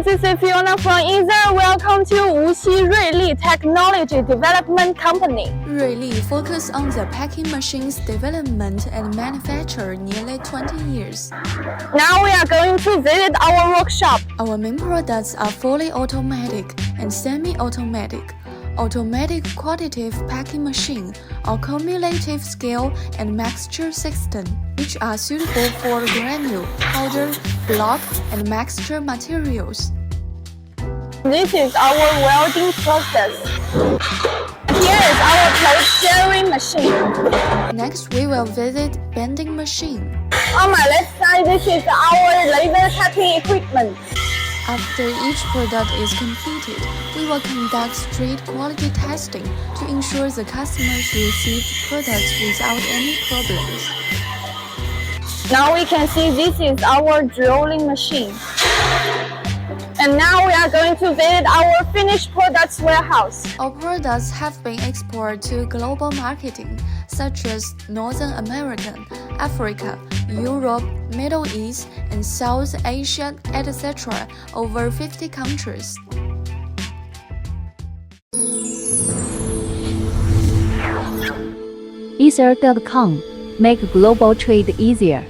friends, this is Fiona from Ether. Welcome to Wuxi Ruili Technology Development Company. Ruili focus on the packing machines development and manufacture nearly 20 years. Now we are going to visit our workshop. Our main products are fully automatic and semi-automatic. Automatic quantitative packing machine or cumulative scale and mixture system, which are suitable for granule, powder, block, and mixture materials. This is our welding process. Here is our plate sharing machine. Next, we will visit bending machine. On my left side, this is our laser cutting equipment. After each product is completed, we will conduct strict quality testing to ensure the customers receive products without any problems. Now we can see this is our drilling machine. And now we are going to visit our finished products warehouse. Our products have been exported to global marketing, such as Northern America, Africa, Europe, Middle East, and South Asia, etc., over 50 countries. Ether.com. Make global trade easier.